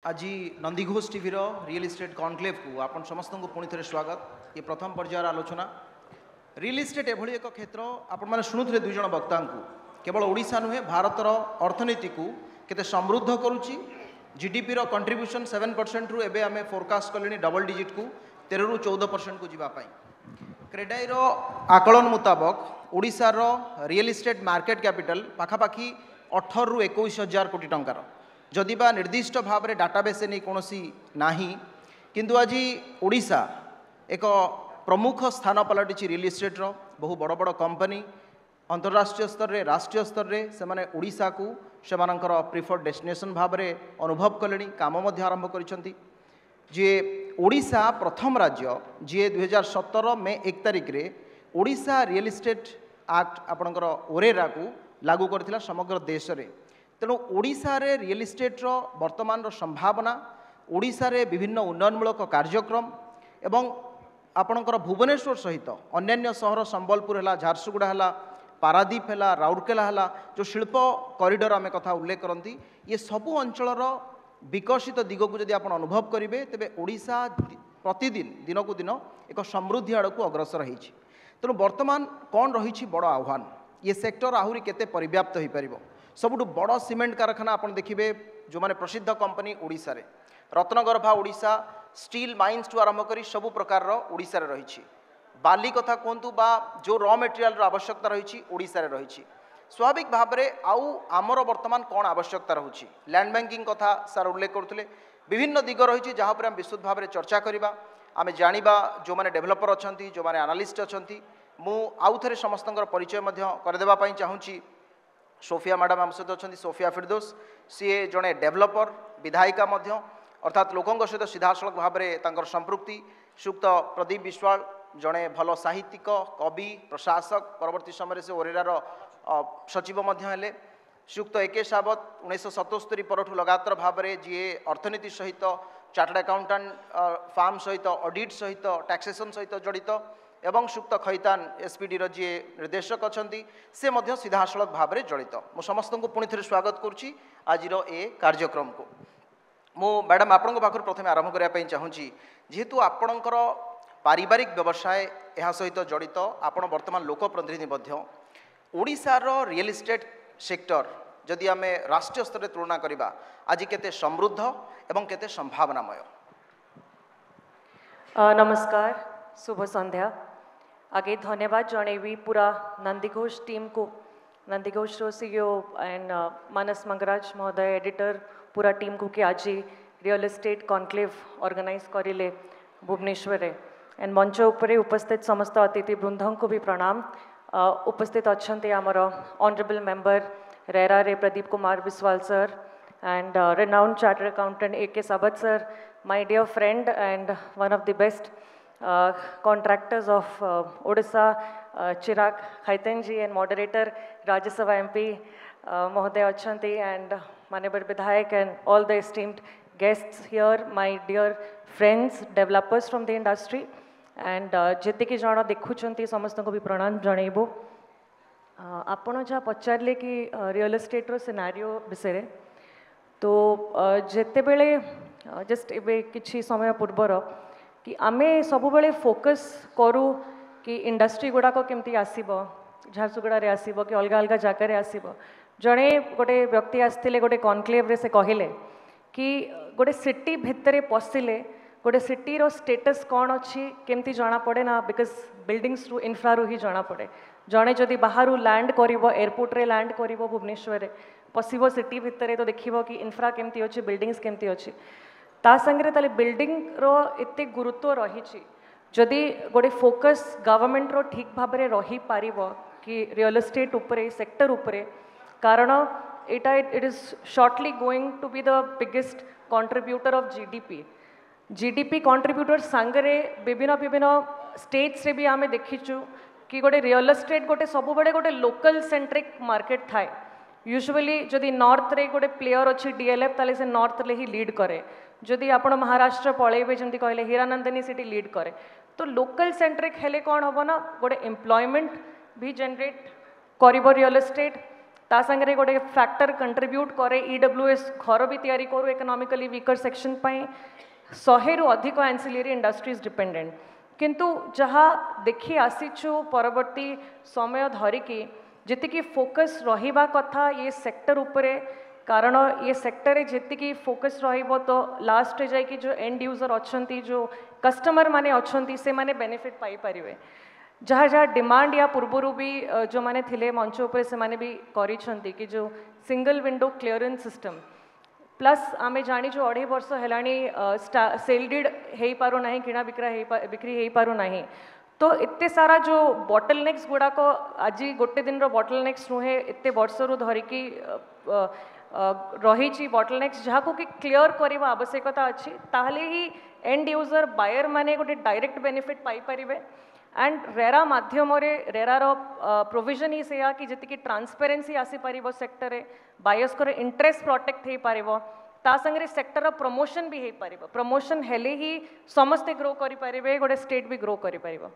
आज Nandighosh TV real estate conclave को आपण समस्त को पुणी थे स्वागत। ये प्रथम पर्यायर आलोचना रियल इस्टेट एभली एक क्षेत्र आपण मैंने शुणुते दुई जन वक्ता को केवल ओडिशा नुहे भारतर अर्थनीति को केते समृद्ध करुच्ची। जीडीपी रो कंट्रीब्यूशन 7% रु एबे आमे फोरकास्ट कले डबल डिजिट को 13 रु 14% को जीवाई। क्रेडाई रो आकलन मुताबक ओडिशा रो रियल इस्टेट मार्केट कैपिटल पाखापाखि 18 रु 21,000 कोटी टंकार जदि बा निर्दिष्ट भाव में डाटाबेस नहीं कौन ना किंतु आज ओडिशा एक प्रमुख स्थान पलटि रियल इस्टेट रो बहु बड़ बड़ कंपनी अंतरराष्ट्रीय स्तर में राष्ट्रीय स्तर में से माने ओडिशा को से प्रिफर्ड डेस्टिनेशन भाव में अनुभव कले काम आरंभ कर ओडिशा प्रथम राज्य जी 2017 मे 1 तारिख रे ओडिशा रियल इस्टेट एक्ट आपणकर ओरेरा को लागू करथिला समग्र देश में। तेणु ओडिशा रे रियल इस्टेट रो वर्तमान रो संभावना ओडिशा रे विभिन्न उन्नयनमूलक कार्यक्रम एवं आपणकर भुवनेश्वर सहित अन्यान्य सहर संबलपुर है झारसुगुड़ा है पारादीप है राउरकेला है जो शिल्प कॉरिडोर आम कथा उल्लेख करती ये सबू अंचल विकसित दिग को जब आप अनुभव करेंगे तेरे ओडिशा प्रतिदिन दिन को दिन एक समृद्धि आड़ को अग्रसर होती। तेणु वर्तमान कौन रही बड़ आह्वान ये सेक्टर आहरी केते परिव्याप्त हो पार सबुठ बड़ सीमेंट कारखाना आप देखिए जो माने प्रसिद्ध कंपनी ओडिशा रे रत्नगर्भा ओडिशा स्टील माइन्स टू आरंभ कर सबु प्रकार ओडिशा रे रही बाली कथा कहतु बा जो रॉ मटेरियल आवश्यकता रही ओडिशा रे रही स्वाभाविक भाव में आउ आमर वर्तमान कौन आवश्यकता रही लैंड बैंकिंग कथा सार उल्लेख करते विभिन्न दिग रही जहाँ पर विस्तृत भाव में चर्चा करवा आम जाना जो मैंने डेभलपर अच्छा जो मैंने एनालिस्ट अच्छा मु आउ थे समस्त परिचय करदेवाई चाहूँगी। सोफिया मैडम आम सहित अच्छा सोफिया फिरदोस सी जड़े डेभलपर विधायिका अर्थात लोकों सहित सीधासलख भाव में संपृक्ति सुक्त प्रदीप विश्वाल जड़े भल साहित्यिक कवि प्रशासक परवर्ती समय से ओरेरार सचिव हेले सुक्त एके सावत 1977 परठू लगातार भाव में जी अर्थनीति सहित चार्टर्ड अकाउंटेंट फार्म सहित ऑडिट सहित टैक्सेसन सहित जड़ित एवं सुक्त खैतान एसपीडी जी निर्देशक अच्छा से सीधासलख भाव में जड़ित मु समस्त को पुणी थे स्वागत करुच्ची आज ए कार्यक्रम को। मु मैडम आपण पाखर प्रथम आरंभ करने चाहूँगी जेहेतु आपणकर पारिवारिक व्यवसाय यह सहित जड़ित आपण वर्तमान लोक प्रतिनिधि ओडिशार रियल इस्टेट सेक्टर जदि आम राष्ट्रीय स्तर में तुलना करवा आज केते समृद्ध एवं केते संभावनामय। नमस्कार शुभ संध्या। आगे धन्यवाद जनइबी पूरा नंदीघोष टीम को नंदीघोष सीईओ एंड मानस मंगराज महोदय एडिटर पूरा टीम को कि आज रियल इस्टेट कॉन्क्लेव ऑर्गेनाइज करिले भुवनेश्वर एंड मंच उपरे उपस्थित समस्त अतिथि वृंदों को भी प्रणाम। उपस्थित अच्छा आमर ऑनरेबल मेंबर रेरा रे Pradeep Kumar Biswal sir and renowned chartered accountant AK. Sawat sir, my dear friend and one of the best contractors of Odisha, Chirag Khaitanji, and moderator Rajya Sabha MP Mohoday Achanti, and Manebar Vidhayak, and all the esteemed guests here, my dear friends, developers from the industry, and जेतिकी जन देखुंट समस्त को भी प्रणाम जनइबू। आपण जहाँ पचारे कि real estate रो scenario विषय तो जिते बेले जस्ट एबे किछि समय पूर्वर कि आमे सबु बेले फोकस करू कि इंडस्ट्री गुड़ाक केमती आसीबो झारसुगुड़ा रे आसीबो कि अलग अलग जगह रे आसीबो। जड़े गोटे व्यक्ति आसते गोटे कॉन्क्लेव रे से कहले कि गोटे सिटी भितरे पशिले गोटे सिटी रो स्टेटस कौन अच्छी केमती जना पड़े ना बिकज बिल्डिंग्स रु इन्फ्रा रु ही जना पड़े। जड़े जदि बाहर लैंड करिवो एयरपोर्ट रे लैंड करिवो भुवनेश्वर रे पशिबो सिटी भितरे तो देखिबो कि इन्फ्रा केमती अच्छी बिल्डिंग्स केमती अच्छी ता संगे ताले बिल्डिंग रो एते गुरुत्व रही जदि गोटे फोकस गवर्नमेंट रो ठीक भाव में रही पारिबो कि रियल एस्टेट उपरे सेक्टर उपरे कारण एटा it is shortly going to be the biggest contributor of GDP contributor सांगरे विभिन्न विभिन्न स्टेट्स रे भी आमे देखिचु कि गोटे रियल एस्टेट गोटे सब बड़े गोटे लोकल सेंट्रिक मार्केट थाए। यूजुअली जदि नॉर्थ रे गोटे प्लेयर अच्छी डीएलएफ ताले से नॉर्थ ले ही लीड करे जदि आपण महाराष्ट्र पलैबे जमती कहले हीरानंदिनी सिटी लीड करे तो लोकल सेंट्रिक हेले कौन हम ना गोटे एम्प्लॉयमेंट भी जनरेट करिबो रियल एस्टेट ता संगे गोटे फैक्टर कंट्रीब्यूट करे EWS घर भी तैयारी करू इकोनॉमिकली वीकर सेक्शन पाई 100 रु अधिक एंसिलरी इंडस्ट्रीज डिपेंडेंट किंतु जहाँ देखी आसीचु परवर्ती समय धरिकी जी फोकस रहिबा कथा ये सेक्टर उपरे कारण ये सेक्टर जी फोकस रहिबो तो लास्ट जाइए जो एंड यूजर अच्छी जो कस्टमर माने अच्छी से माने बेनिफिट पाई परिवे जहाँ जहाँ डिमांड या पूर्वर भी जो माने थिले मंच उपर से माने भी करिसेंती कि जो single window clearance system plus आमे जानी जो 2.5 वर्ष हेलाणी सेल डीड हो पारु नाही किणा बिक्री हो पारु नाही तो इत्ते सारा जो बॉटल नेक्स गुड़ाक आज गोटे दिन रो बॉटल नेक्स नुहे एते वर्ष रु धरिकी रही बॉटल नेक्स जहाँ को कि क्लियर करने आवश्यकता अच्छी ताहले ही एंड यूजर बायर माने गोटे डायरेक्ट बेनिफिट पाई परिवे एंड रेरा माध्यम रेरार प्रोविजन ही से कि जी ट्रांसपेरेन्सी आसी पारिबो सेक्टर रे बायर्स को इंटरेस्ट प्रोटेक्ट हो पारिबो ता संगे सेक्टर प्रमोशन भी हो पारिबो प्रमोशन हेले ही समस्ते ग्रो करि पारिबे गोटे स्टेट भी ग्रो करि पारिबो।